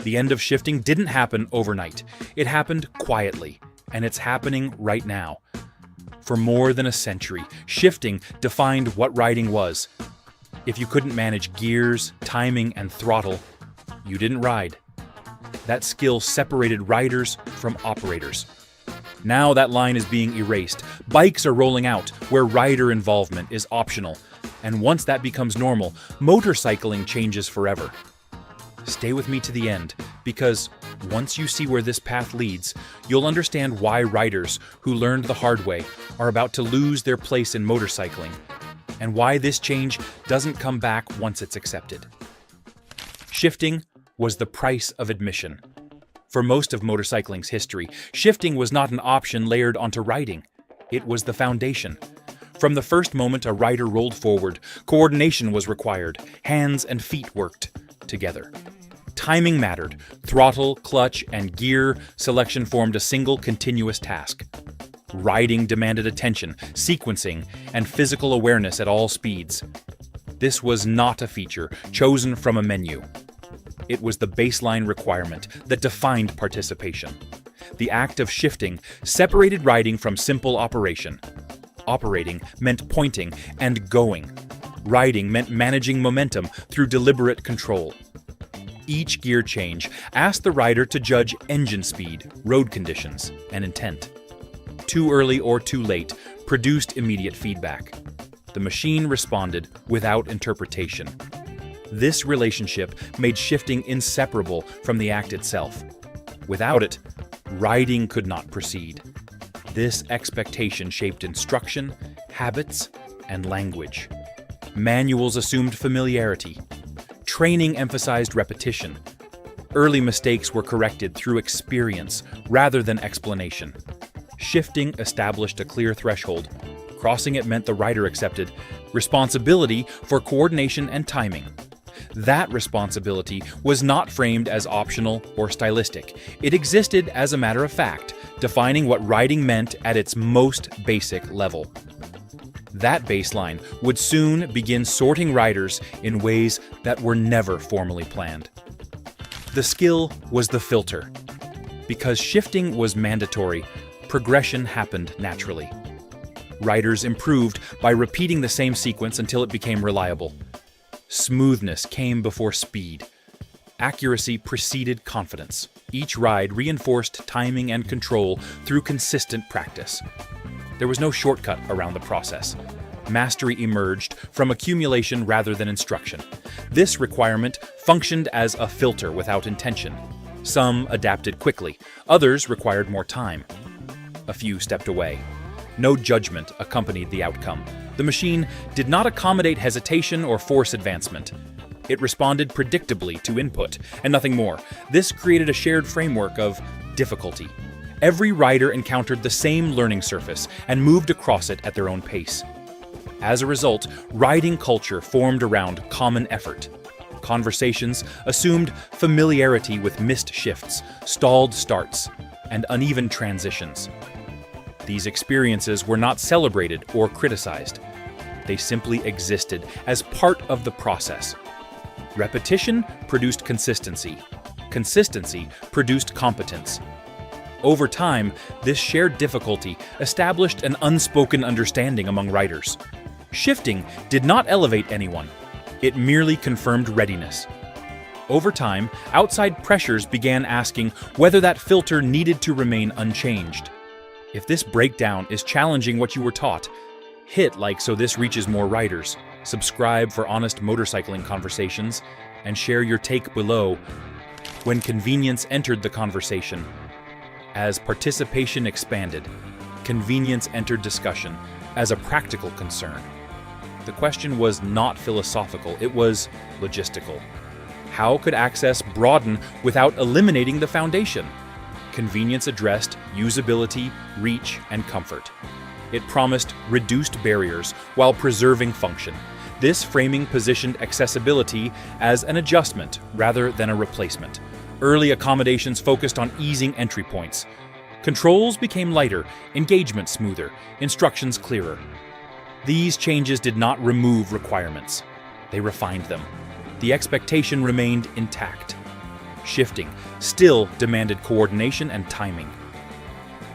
The end of shifting didn't happen overnight. It happened quietly, and it's happening right now. For more than a century, shifting defined what riding was. If you couldn't manage gears, timing, and throttle, you didn't ride. That skill separated riders from operators. Now that line is being erased. Bikes are rolling out where rider involvement is optional. And once that becomes normal, motorcycling changes forever. Stay with me to the end, because once you see where this path leads, you'll understand why riders who learned the hard way are about to lose their place in motorcycling, and why this change doesn't come back once it's accepted. Shifting was the price of admission. For most of motorcycling's history, shifting was not an option layered onto riding. It was the foundation. From the first moment a rider rolled forward, coordination was required. Hands and feet worked together. Timing mattered. Throttle, clutch, and gear selection formed a single continuous task. Riding demanded attention, sequencing, and physical awareness at all speeds. This was not a feature chosen from a menu. It was the baseline requirement that defined participation. The act of shifting separated riding from simple operation. Operating meant pointing and going. Riding meant managing momentum through deliberate control. Each gear change asked the rider to judge engine speed, road conditions, and intent. Too early or too late produced immediate feedback. The machine responded without interpretation. This relationship made shifting inseparable from the act itself. Without it, riding could not proceed. This expectation shaped instruction, habits, and language. Manuals assumed familiarity. Training emphasized repetition. Early mistakes were corrected through experience rather than explanation. Shifting established a clear threshold. Crossing it meant the rider accepted responsibility for coordination and timing. That responsibility was not framed as optional or stylistic. It existed as a matter of fact, defining what riding meant at its most basic level. That baseline would soon begin sorting riders in ways that were never formally planned. The skill was the filter. Because shifting was mandatory, progression happened naturally. Riders improved by repeating the same sequence until it became reliable. Smoothness came before speed. Accuracy preceded confidence. Each ride reinforced timing and control through consistent practice. There was no shortcut around the process. Mastery emerged from accumulation rather than instruction. This requirement functioned as a filter without intention. Some adapted quickly, others required more time. A few stepped away. No judgment accompanied the outcome. The machine did not accommodate hesitation or force advancement. It responded predictably to input, and nothing more. This created a shared framework of difficulty. Every rider encountered the same learning surface and moved across it at their own pace. As a result, riding culture formed around common effort. Conversations assumed familiarity with missed shifts, stalled starts, and uneven transitions. These experiences were not celebrated or criticized. They simply existed as part of the process. Repetition produced consistency. Consistency produced competence. Over time, this shared difficulty established an unspoken understanding among riders. Shifting did not elevate anyone. It merely confirmed readiness. Over time, outside pressures began asking whether that filter needed to remain unchanged. If this breakdown is challenging what you were taught, hit like so this reaches more riders, subscribe for honest motorcycling conversations, and share your take below. When convenience entered the conversation, as participation expanded, convenience entered discussion as a practical concern. The question was not philosophical, it was logistical. How could access broaden without eliminating the foundation? Convenience addressed usability, reach, and comfort. It promised reduced barriers while preserving function. This framing positioned accessibility as an adjustment rather than a replacement. Early accommodations focused on easing entry points. Controls became lighter, engagement smoother, instructions clearer. These changes did not remove requirements. They refined them. The expectation remained intact. shifting, still demanded coordination and timing.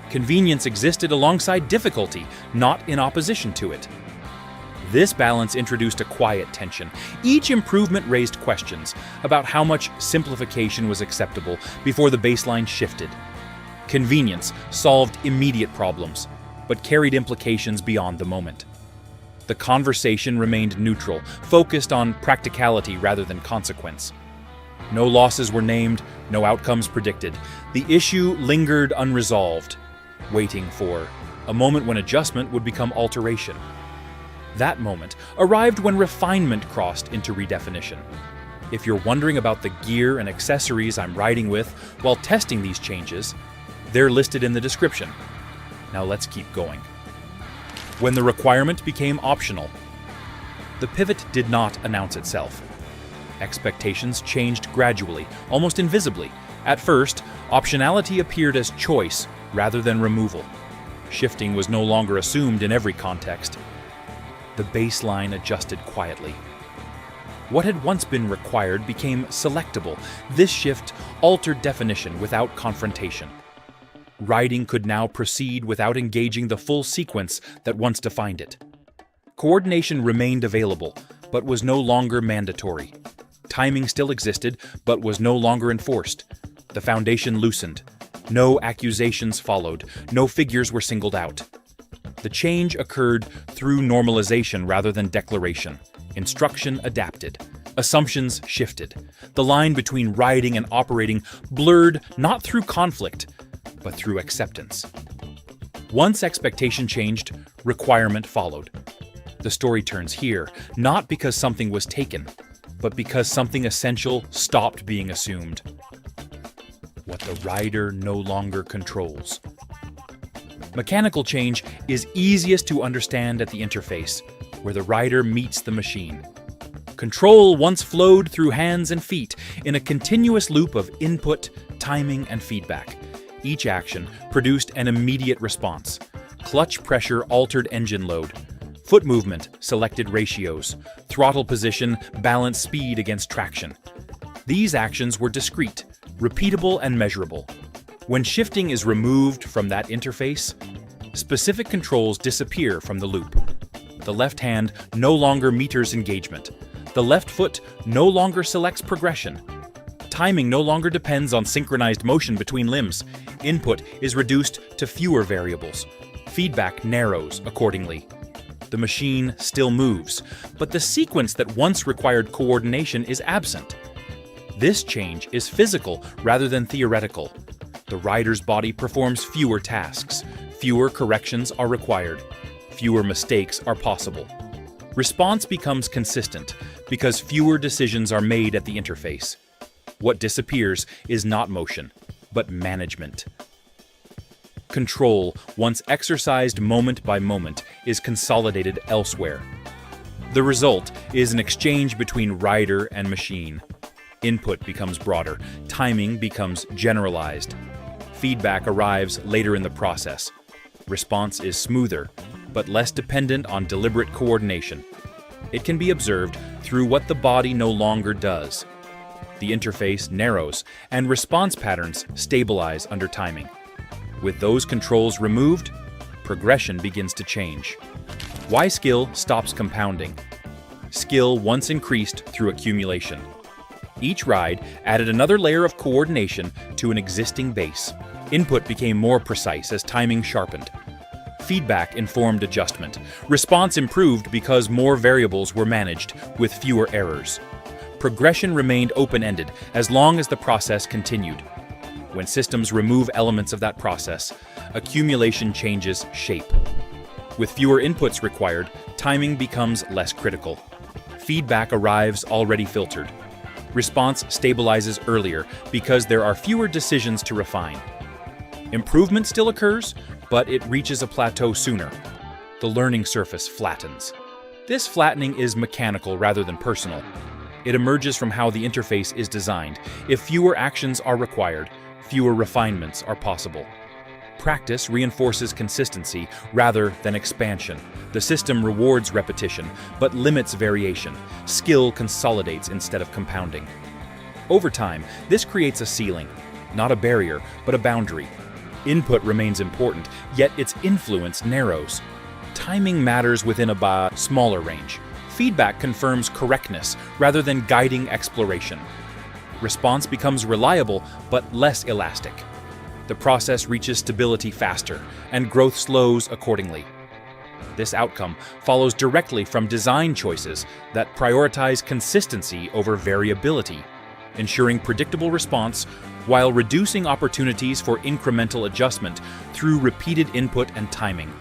Convenience existed alongside difficulty, not in opposition to it. This balance introduced a quiet tension. Each improvement raised questions about how much simplification was acceptable before the baseline shifted. Convenience solved immediate problems, but carried implications beyond the moment. The conversation remained neutral, focused on practicality rather than consequence. No losses were named, no outcomes predicted. The issue lingered unresolved, waiting for a moment when adjustment would become alteration. That moment arrived when refinement crossed into redefinition. If you're wondering about the gear and accessories I'm riding with while testing these changes, they're listed in the description. Now let's keep going. When the requirement became optional, the pivot did not announce itself. Expectations changed gradually, almost invisibly. At first, optionality appeared as choice rather than removal. Shifting was no longer assumed in every context. The baseline adjusted quietly. What had once been required became selectable. This shift altered definition without confrontation. Riding could now proceed without engaging the full sequence that once defined it. Coordination remained available, but was no longer mandatory. Timing still existed, but was no longer enforced. The foundation loosened. No accusations followed. No figures were singled out. The change occurred through normalization rather than declaration. Instruction adapted. Assumptions shifted. The line between riding and operating blurred not through conflict, but through acceptance. Once expectation changed, requirement followed. The story turns here, not because something was taken, but because something essential stopped being assumed. What the rider no longer controls. Mechanical change is easiest to understand at the interface, where the rider meets the machine. Control once flowed through hands and feet in a continuous loop of input, timing, and feedback. Each action produced an immediate response. Clutch pressure altered engine load. Foot movement selected ratios. Throttle position balanced speed against traction. These actions were discrete, repeatable, and measurable. When shifting is removed from that interface, specific controls disappear from the loop. The left hand no longer meters engagement. The left foot no longer selects progression. Timing no longer depends on synchronized motion between limbs. Input is reduced to fewer variables. Feedback narrows accordingly. The machine still moves, but the sequence that once required coordination is absent. This change is physical rather than theoretical. The rider's body performs fewer tasks. Fewer corrections are required. Fewer mistakes are possible. Response becomes consistent because fewer decisions are made at the interface. What disappears is not motion, but management. Control, once exercised moment by moment, is consolidated elsewhere. The result is an exchange between rider and machine. Input becomes broader, timing becomes generalized. Feedback arrives later in the process. Response is smoother, but less dependent on deliberate coordination. It can be observed through what the body no longer does. The interface narrows, and response patterns stabilize under timing. With those controls removed, progression begins to change. Why skill stops compounding? Skill once increased through accumulation. Each ride added another layer of coordination to an existing base. Input became more precise as timing sharpened. Feedback informed adjustment. Response improved because more variables were managed with fewer errors. Progression remained open-ended as long as the process continued. When systems remove elements of that process, accumulation changes shape. With fewer inputs required, timing becomes less critical. Feedback arrives already filtered. Response stabilizes earlier because there are fewer decisions to refine. Improvement still occurs, but it reaches a plateau sooner. The learning surface flattens. This flattening is mechanical rather than personal. It emerges from how the interface is designed. If fewer actions are required, fewer refinements are possible. Practice reinforces consistency rather than expansion. The system rewards repetition, but limits variation. Skill consolidates instead of compounding. Over time, this creates a ceiling, not a barrier, but a boundary. Input remains important, yet its influence narrows. Timing matters within a smaller range. Feedback confirms correctness rather than guiding exploration. Response becomes reliable but less elastic. The process reaches stability faster, and growth slows accordingly. This outcome follows directly from design choices that prioritize consistency over variability, ensuring predictable response while reducing opportunities for incremental adjustment through repeated input and timing.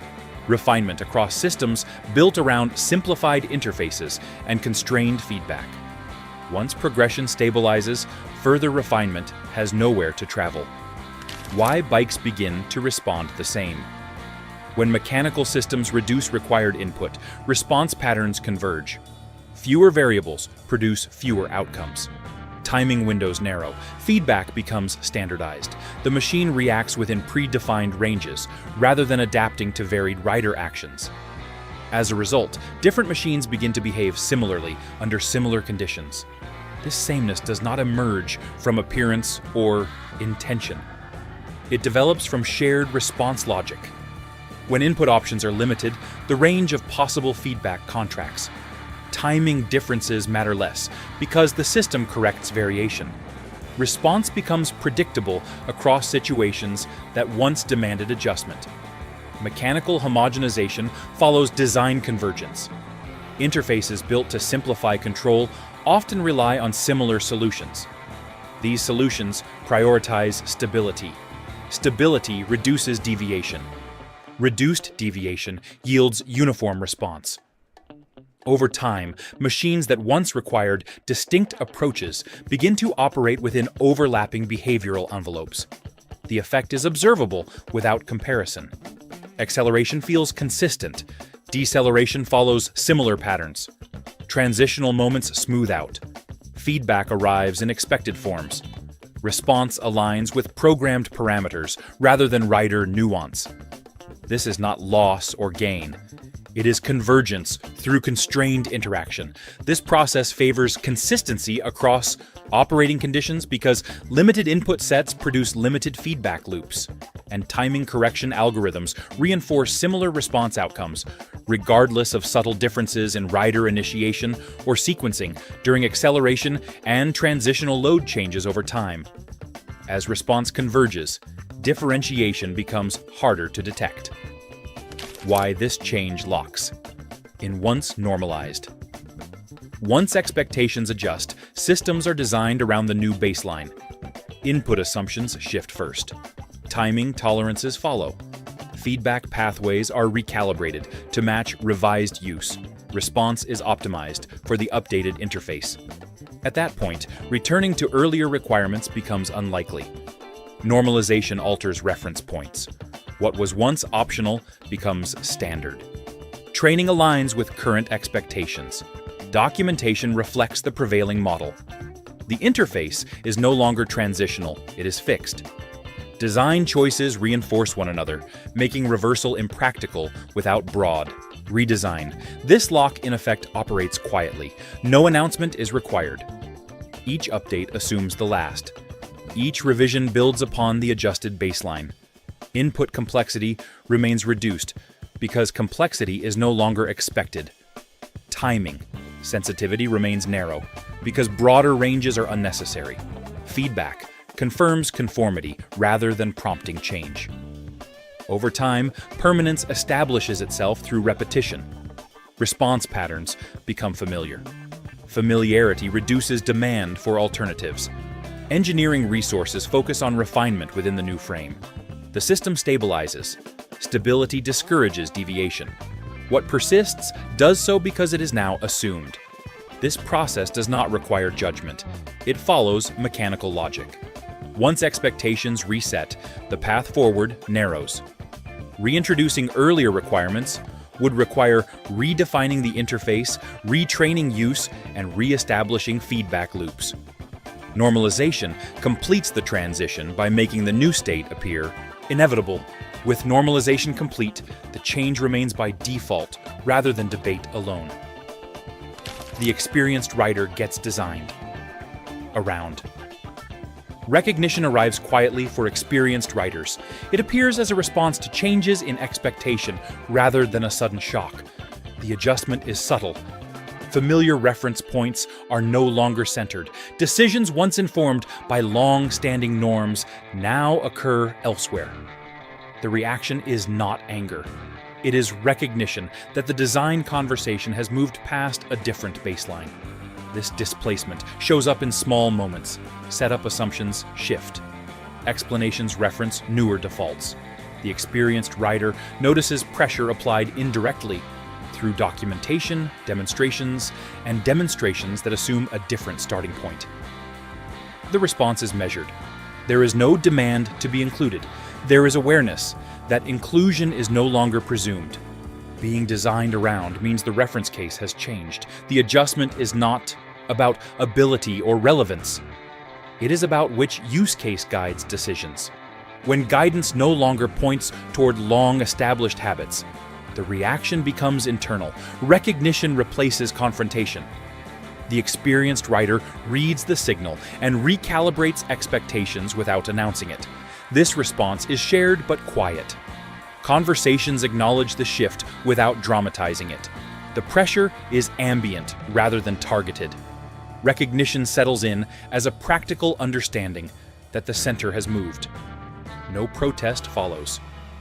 Refinement across systems built around simplified interfaces and constrained feedback. Once progression stabilizes, further refinement has nowhere to travel. Why bikes begin to respond the same? When mechanical systems reduce required input, response patterns converge. Fewer variables produce fewer outcomes. Timing windows narrow, feedback becomes standardized. The machine reacts within predefined ranges, rather than adapting to varied rider actions. As a result, different machines begin to behave similarly under similar conditions. This sameness does not emerge from appearance or intention. It develops from shared response logic. When input options are limited, the range of possible feedback contracts. Timing differences matter less because the system corrects variation. Response becomes predictable across situations that once demanded adjustment. Mechanical homogenization follows design convergence. Interfaces built to simplify control often rely on similar solutions. These solutions prioritize stability. Stability reduces deviation. Reduced deviation yields uniform response. Over time, machines that once required distinct approaches begin to operate within overlapping behavioral envelopes. The effect is observable without comparison. Acceleration feels consistent. Deceleration follows similar patterns. Transitional moments smooth out. Feedback arrives in expected forms. Response aligns with programmed parameters rather than rider nuance. This is not loss or gain. It is convergence through constrained interaction. This process favors consistency across operating conditions because limited input sets produce limited feedback loops, and timing correction algorithms reinforce similar response outcomes, regardless of subtle differences in rider initiation or sequencing during acceleration and transitional load changes over time. As response converges, differentiation becomes harder to detect. Why this change locks in once normalized. Once expectations adjust, systems are designed around the new baseline. Input assumptions shift first. Timing tolerances follow. Feedback pathways are recalibrated to match revised use. Response is optimized for the updated interface. At that point, returning to earlier requirements becomes unlikely. Normalization alters reference points. What was once optional becomes standard. Training aligns with current expectations. Documentation reflects the prevailing model. The interface is no longer transitional, it is fixed. Design choices reinforce one another, making reversal impractical without broad redesign. This lock, in effect, operates quietly. No announcement is required. Each update assumes the last. Each revision builds upon the adjusted baseline. Input complexity remains reduced because complexity is no longer expected. Timing sensitivity remains narrow because broader ranges are unnecessary. Feedback confirms conformity rather than prompting change. Over time, permanence establishes itself through repetition. Response patterns become familiar. Familiarity reduces demand for alternatives. Engineering resources focus on refinement within the new frame. The system stabilizes. Stability discourages deviation. What persists does so because it is now assumed. This process does not require judgment. It follows mechanical logic. Once expectations reset, the path forward narrows. Reintroducing earlier requirements would require redefining the interface, retraining use, and re-establishing feedback loops. Normalization completes the transition by making the new state appear inevitable. With normalization complete, the change remains by default rather than debate alone. The experienced rider gets designed around Recognition arrives quietly for experienced riders. It appears as a response to changes in expectation rather than a sudden shock. The adjustment is subtle. Familiar reference points are no longer centered. Decisions once informed by long-standing norms now occur elsewhere. The reaction is not anger. It is recognition that the design conversation has moved past a different baseline. This displacement shows up in small moments. Setup assumptions shift. Explanations reference newer defaults. The experienced rider notices pressure applied indirectly through documentation, demonstrations, and demonstrations that assume a different starting point. The response is measured. There is no demand to be included. There is awareness that inclusion is no longer presumed. Being designed around means the reference case has changed. The adjustment is not about ability or relevance. It is about which use case guides decisions. When guidance no longer points toward long-established habits, the reaction becomes internal. Recognition replaces confrontation. The experienced rider reads the signal and recalibrates expectations without announcing it. This response is shared but quiet. Conversations acknowledge the shift without dramatizing it. The pressure is ambient rather than targeted. Recognition settles in as a practical understanding that the center has moved. No protest follows.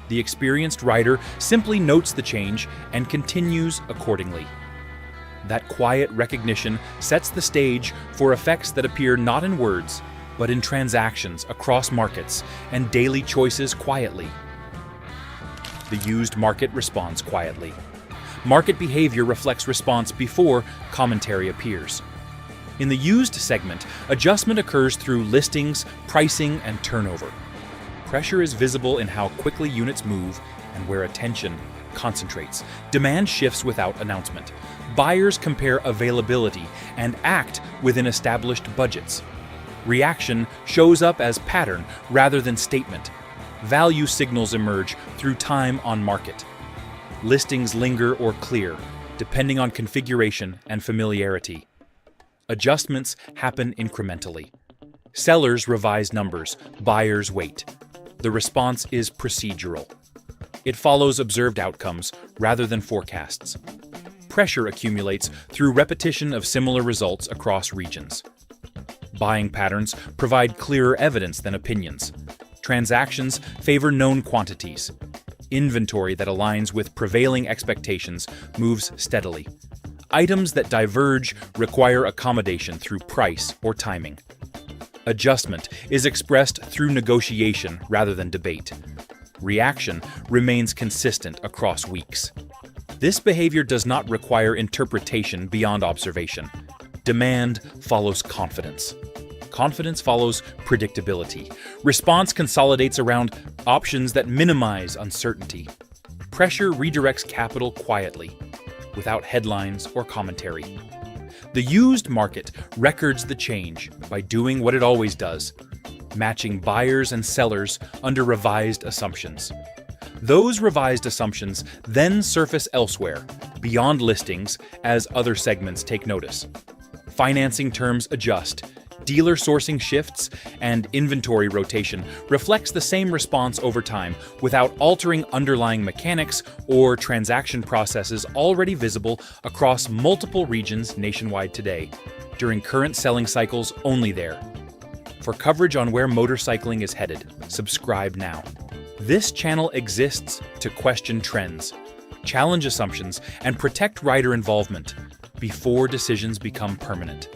The experienced rider simply notes the change and continues accordingly. That quiet recognition sets the stage for effects that appear not in words, but in transactions across markets and daily choices quietly. The used market responds quietly. Market behavior reflects response before commentary appears. In the used segment, adjustment occurs through listings, pricing, and turnover. Pressure is visible in how quickly units move and where attention concentrates. Demand shifts without announcement. Buyers compare availability and act within established budgets. Reaction shows up as pattern rather than statement. Value signals emerge through time on market. Listings linger or clear, depending on configuration and familiarity. Adjustments happen incrementally. Sellers revise numbers, buyers wait. The response is procedural. It follows observed outcomes rather than forecasts. Pressure accumulates through repetition of similar results across regions. Buying patterns provide clearer evidence than opinions. Transactions favor known quantities. Inventory that aligns with prevailing expectations moves steadily. Items that diverge require accommodation through price or timing. Adjustment is expressed through negotiation rather than debate. Reaction remains consistent across weeks. This behavior does not require interpretation beyond observation. Demand follows confidence. Confidence follows predictability. Response consolidates around options that minimize uncertainty. Pressure redirects capital quietly, without headlines or commentary. The used market records the change by doing what it always does, matching buyers and sellers under revised assumptions. Those revised assumptions then surface elsewhere, beyond listings, as other segments take notice. Financing terms adjust, dealer sourcing shifts, and inventory rotation reflects the same response over time without altering underlying mechanics or transaction processes already visible across multiple regions nationwide today. During current selling cycles, only there. For coverage on where motorcycling is headed, subscribe now. This channel exists to question trends, challenge assumptions, and protect rider involvement before decisions become permanent.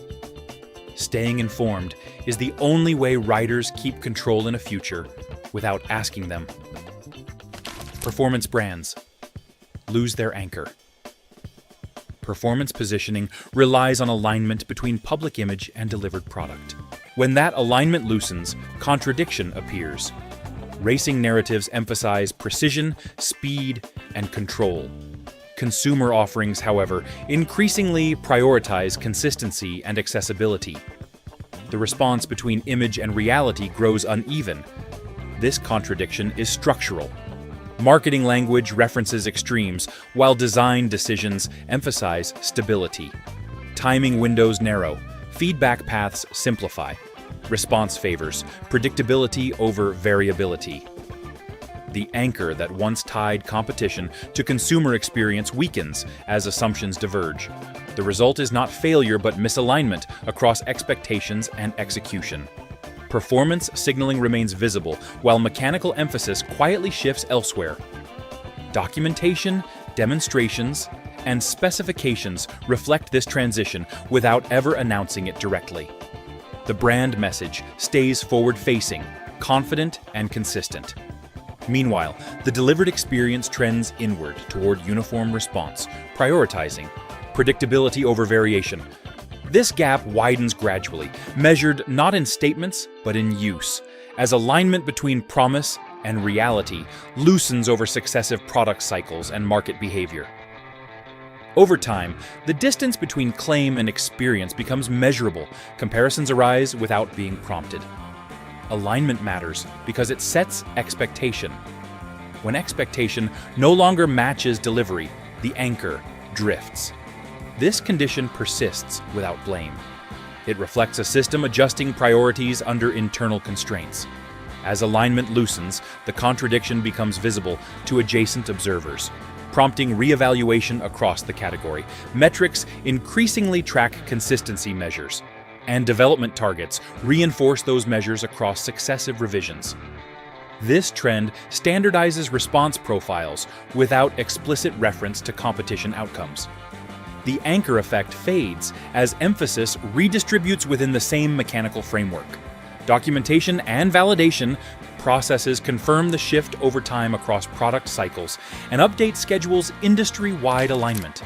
Staying informed is the only way riders keep control in a future without asking them. Performance brands lose their anchor. Performance positioning relies on alignment between public image and delivered product. When that alignment loosens, contradiction appears. Racing narratives emphasize precision, speed, and control. Consumer offerings, however, increasingly prioritize consistency and accessibility. The response between image and reality grows uneven. This contradiction is structural. Marketing language references extremes, while design decisions emphasize stability. Timing windows narrow. Feedback paths simplify. Response favors predictability over variability. The anchor that once tied competition to consumer experience weakens as assumptions diverge. The result is not failure but misalignment across expectations and execution. Performance signaling remains visible, while mechanical emphasis quietly shifts elsewhere. Documentation, demonstrations, and specifications reflect this transition without ever announcing it directly. The brand message stays forward-facing, confident, and consistent. Meanwhile, the delivered experience trends inward toward uniform response, prioritizing predictability over variation. This gap widens gradually, measured not in statements but in use, as alignment between promise and reality loosens over successive product cycles and market behavior. Over time, the distance between claim and experience becomes measurable. Comparisons arise without being prompted. Alignment matters because it sets expectation. When expectation no longer matches delivery, the anchor drifts. This condition persists without blame. It reflects a system adjusting priorities under internal constraints. As alignment loosens, the contradiction becomes visible to adjacent observers, prompting reevaluation across the category. Metrics increasingly track consistency measures, and development targets reinforce those measures across successive revisions. This trend standardizes response profiles without explicit reference to competition outcomes. The anchor effect fades as emphasis redistributes within the same mechanical framework. Documentation and validation processes confirm the shift over time across product cycles and update schedules industry-wide alignment.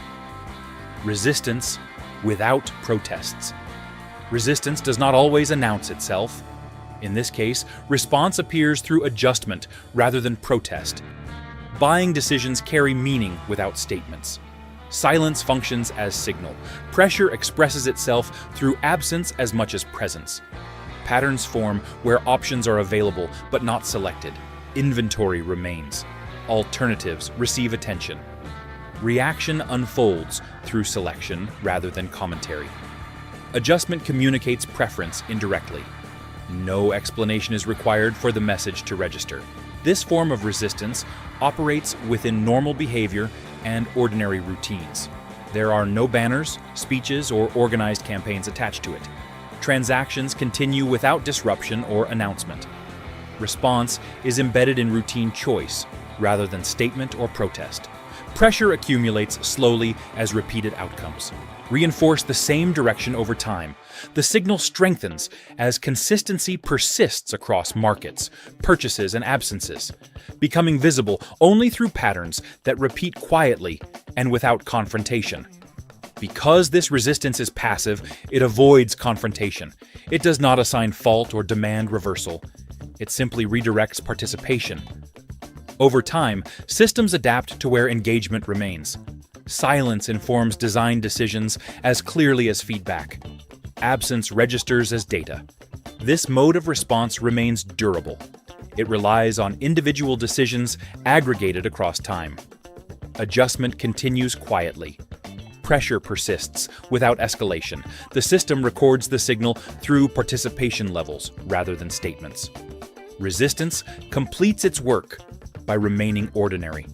Resistance without protests. Resistance does not always announce itself. In this case, response appears through adjustment rather than protest. Buying decisions carry meaning without statements. Silence functions as signal. Pressure expresses itself through absence as much as presence. Patterns form where options are available but not selected. Inventory remains. Alternatives receive attention. Reaction unfolds through selection rather than commentary. Adjustment communicates preference indirectly. No explanation is required for the message to register. This form of resistance operates within normal behavior and ordinary routines. There are no banners, speeches, or organized campaigns attached to it. Transactions continue without disruption or announcement. Response is embedded in routine choice rather than statement or protest. Pressure accumulates slowly as repeated outcomes reinforce the same direction over time. The signal strengthens as consistency persists across markets, purchases, and absences, becoming visible only through patterns that repeat quietly and without confrontation. Because this resistance is passive, it avoids confrontation. It does not assign fault or demand reversal. It simply redirects participation. Over time, systems adapt to where engagement remains. Silence informs design decisions as clearly as feedback. Absence registers as data. This mode of response remains durable. It relies on individual decisions aggregated across time. Adjustment continues quietly. Pressure persists without escalation. The system records the signal through participation levels rather than statements. Resistance completes its work by remaining ordinary.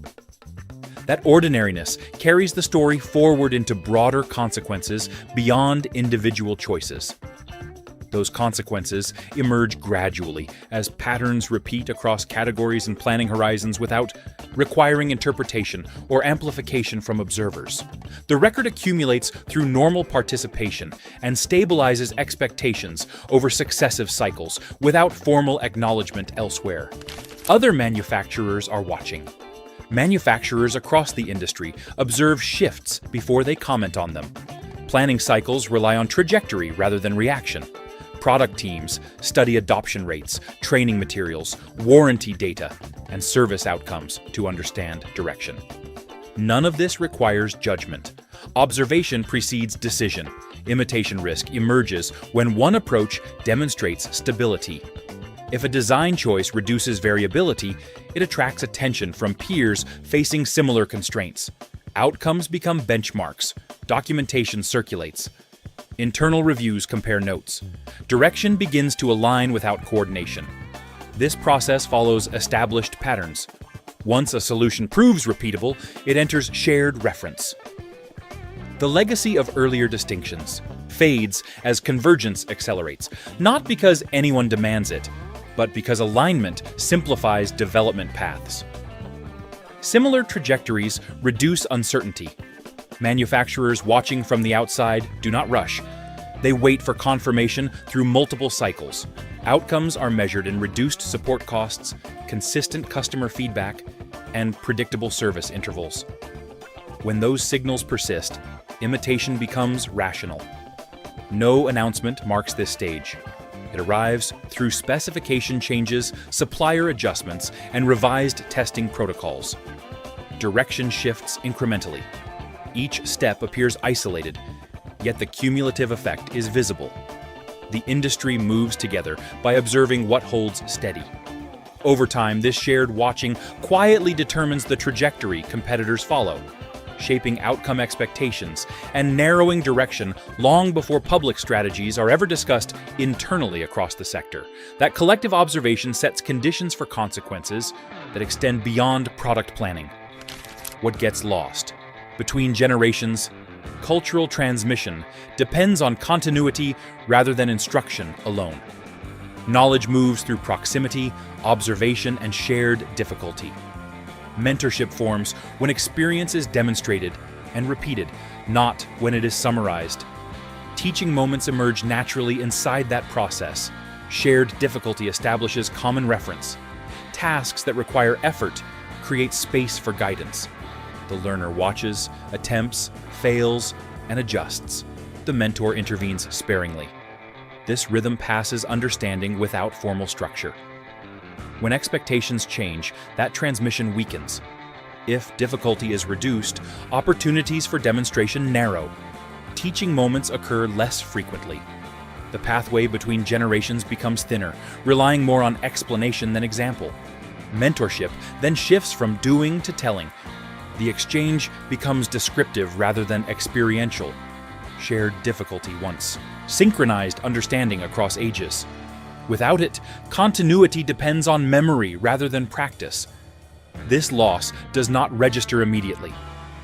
That ordinariness carries the story forward into broader consequences beyond individual choices. Those consequences emerge gradually as patterns repeat across categories and planning horizons without requiring interpretation or amplification from observers. The record accumulates through normal participation and stabilizes expectations over successive cycles without formal acknowledgement elsewhere. Other manufacturers are watching. Manufacturers across the industry observe shifts before they comment on them. Planning cycles rely on trajectory rather than reaction. Product teams study adoption rates, training materials, warranty data, and service outcomes to understand direction. None of this requires judgment. Observation precedes decision. Imitation risk emerges when one approach demonstrates stability. If a design choice reduces variability, it attracts attention from peers facing similar constraints. Outcomes become benchmarks. Documentation circulates. Internal reviews compare notes. Direction begins to align without coordination. This process follows established patterns. Once a solution proves repeatable, it enters shared reference. The legacy of earlier distinctions fades as convergence accelerates, not because anyone demands it, but because alignment simplifies development paths. Similar trajectories reduce uncertainty. Manufacturers watching from the outside do not rush. They wait for confirmation through multiple cycles. Outcomes are measured in reduced support costs, consistent customer feedback, and predictable service intervals. When those signals persist, imitation becomes rational. No announcement marks this stage. It arrives through specification changes, supplier adjustments, and revised testing protocols. Direction shifts incrementally. Each step appears isolated, yet the cumulative effect is visible. The industry moves together by observing what holds steady. Over time, this shared watching quietly determines the trajectory competitors follow, shaping outcome expectations and narrowing direction long before public strategies are ever discussed internally across the sector. That collective observation sets conditions for consequences that extend beyond product planning. What gets lost? Between generations, cultural transmission depends on continuity rather than instruction alone. Knowledge moves through proximity, observation, and shared difficulty. Mentorship forms when experience is demonstrated and repeated, not when it is summarized. Teaching moments emerge naturally inside that process. Shared difficulty establishes common reference. Tasks that require effort create space for guidance. The learner watches, attempts, fails, and adjusts. The mentor intervenes sparingly. This rhythm passes understanding without formal structure. When expectations change, that transmission weakens. If difficulty is reduced, opportunities for demonstration narrow. Teaching moments occur less frequently. The pathway between generations becomes thinner, relying more on explanation than example. Mentorship then shifts from doing to telling. The exchange becomes descriptive rather than experiential. Shared difficulty once synchronized understanding across ages. Without it, continuity depends on memory rather than practice. This loss does not register immediately.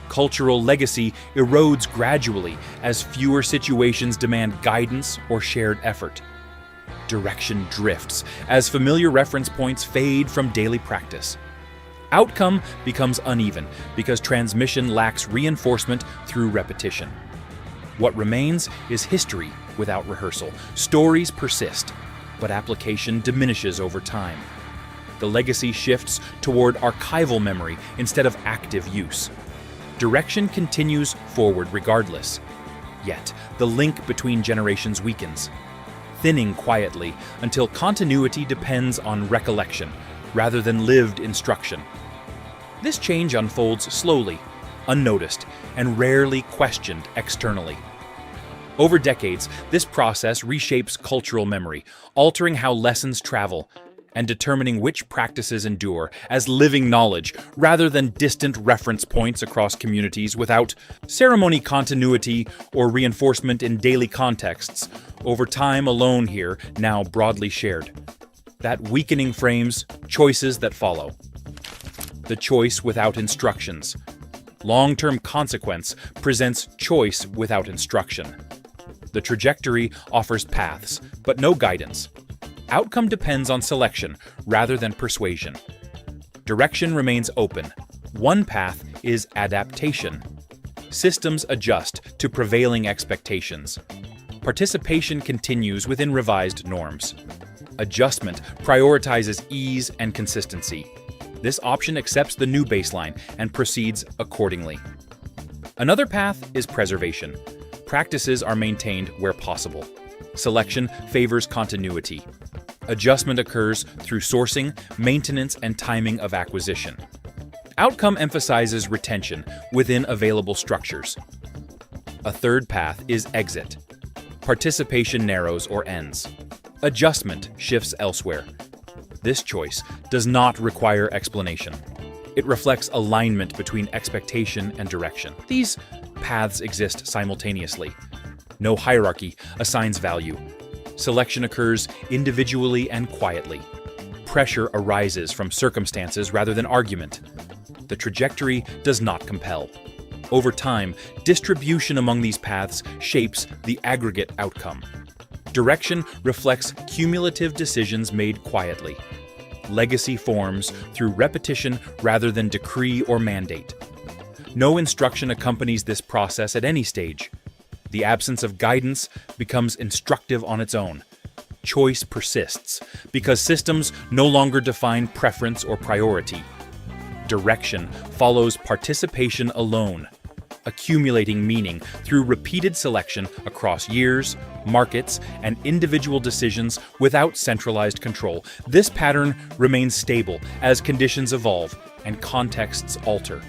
Cultural legacy erodes gradually as fewer situations demand guidance or shared effort. Direction drifts as familiar reference points fade from daily practice. Outcome becomes uneven because transmission lacks reinforcement through repetition. What remains is history without rehearsal. Stories persist, but application diminishes over time. The legacy shifts toward archival memory instead of active use. Direction continues forward regardless. Yet, the link between generations weakens, thinning quietly until continuity depends on recollection rather than lived instruction. This change unfolds slowly, unnoticed, and rarely questioned externally. Over decades, this process reshapes cultural memory, altering how lessons travel and determining which practices endure as living knowledge rather than distant reference points across communities without ceremony continuity or reinforcement in daily contexts. Over time alone here, now broadly shared. That weakening frames choices that follow. The choice without instructions. Long-term consequence presents choice without instruction. The trajectory offers paths, but no guidance. Outcome depends on selection rather than persuasion. Direction remains open. One path is adaptation. Systems adjust to prevailing expectations. Participation continues within revised norms. Adjustment prioritizes ease and consistency. This option accepts the new baseline and proceeds accordingly. Another path is preservation. Practices are maintained where possible. Selection favors continuity. Adjustment occurs through sourcing, maintenance, and timing of acquisition. Outcome emphasizes retention within available structures. A third path is exit. Participation narrows or ends. Adjustment shifts elsewhere. This choice does not require explanation. It reflects alignment between expectation and direction. These paths exist simultaneously. No hierarchy assigns value. Selection occurs individually and quietly. Pressure arises from circumstances rather than argument. The trajectory does not compel. Over time, distribution among these paths shapes the aggregate outcome. Direction reflects cumulative decisions made quietly. Legacy forms through repetition rather than decree or mandate. No instruction accompanies this process at any stage. The absence of guidance becomes instructive on its own. Choice persists because systems no longer define preference or priority. Direction follows participation alone, accumulating meaning through repeated selection across years, markets, and individual decisions without centralized control. This pattern remains stable as conditions evolve and contexts alter.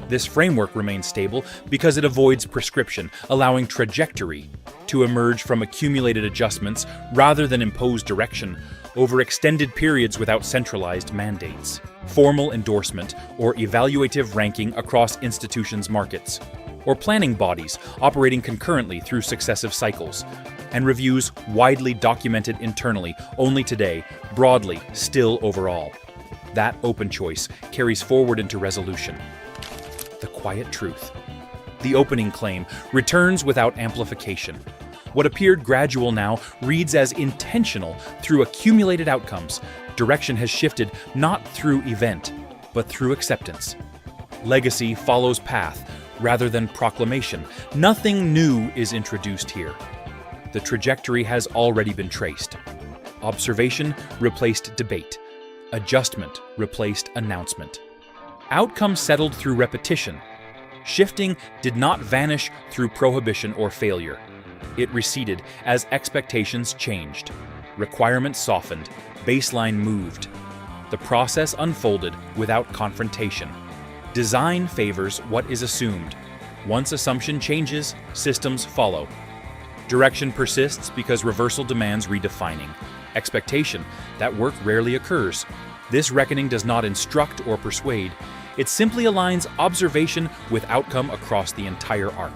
This framework remains stable because it avoids prescription, allowing trajectory to emerge from accumulated adjustments rather than impose direction over extended periods without centralized mandates. Formal endorsement or evaluative ranking across institutions' markets, or planning bodies operating concurrently through successive cycles, and reviews widely documented internally only today, broadly still overall. That open choice carries forward into resolution. The quiet truth. The opening claim returns without amplification. What appeared gradual now reads as intentional through accumulated outcomes. Direction has shifted not through event, but through acceptance. Legacy follows path rather than proclamation. Nothing new is introduced here. The trajectory has already been traced. Observation replaced debate. Adjustment replaced announcement. Outcomes settled through repetition. Shifting did not vanish through prohibition or failure. It receded as expectations changed. Requirements softened. Baseline moved. The process unfolded without confrontation. Design favors what is assumed. Once assumption changes, systems follow. Direction persists because reversal demands redefining. Expectation, that work rarely occurs. This reckoning does not instruct or persuade. It simply aligns observation with outcome across the entire arc.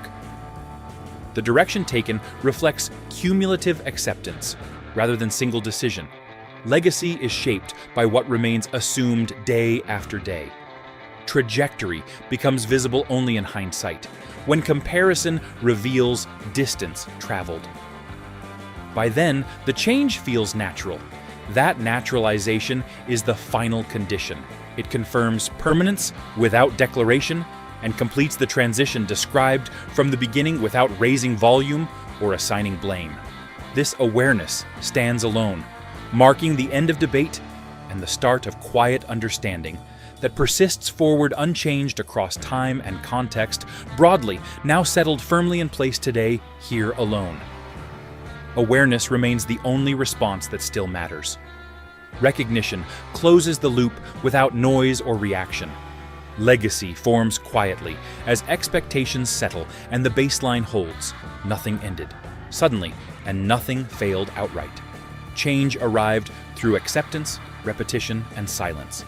The direction taken reflects cumulative acceptance rather than single decision. Legacy is shaped by what remains assumed day after day. Trajectory becomes visible only in hindsight, when comparison reveals distance traveled. By then, the change feels natural. That naturalization is the final condition. It confirms permanence without declaration and completes the transition described from the beginning without raising volume or assigning blame. This awareness stands alone, marking the end of debate and the start of quiet understanding that persists forward unchanged across time and context, broadly, now settled firmly in place today, here alone. Awareness remains the only response that still matters. Recognition closes the loop without noise or reaction. Legacy forms quietly as expectations settle and the baseline holds. Nothing ended suddenly, and nothing failed outright. Change arrived through acceptance, repetition, and silence.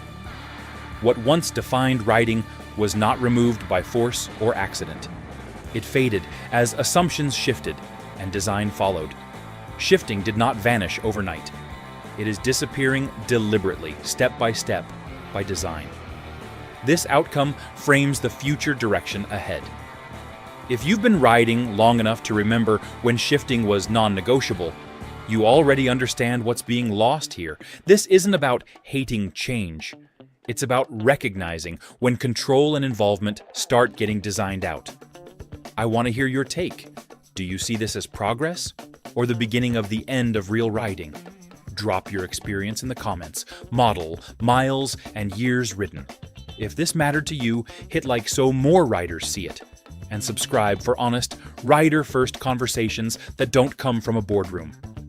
What once defined writing was not removed by force or accident. It faded as assumptions shifted and design followed. Shifting did not vanish overnight. It is disappearing deliberately, step by design. This outcome frames the future direction ahead. If you've been riding long enough to remember when shifting was non-negotiable, you already understand what's being lost here. This isn't about hating change. It's about recognizing when control and involvement start getting designed out. I want to hear your take. Do you see this as progress or the beginning of the end of real riding? Drop your experience in the comments. Model, miles, and years ridden. If this mattered to you, hit like so more riders see it. And subscribe for honest, rider-first conversations that don't come from a boardroom.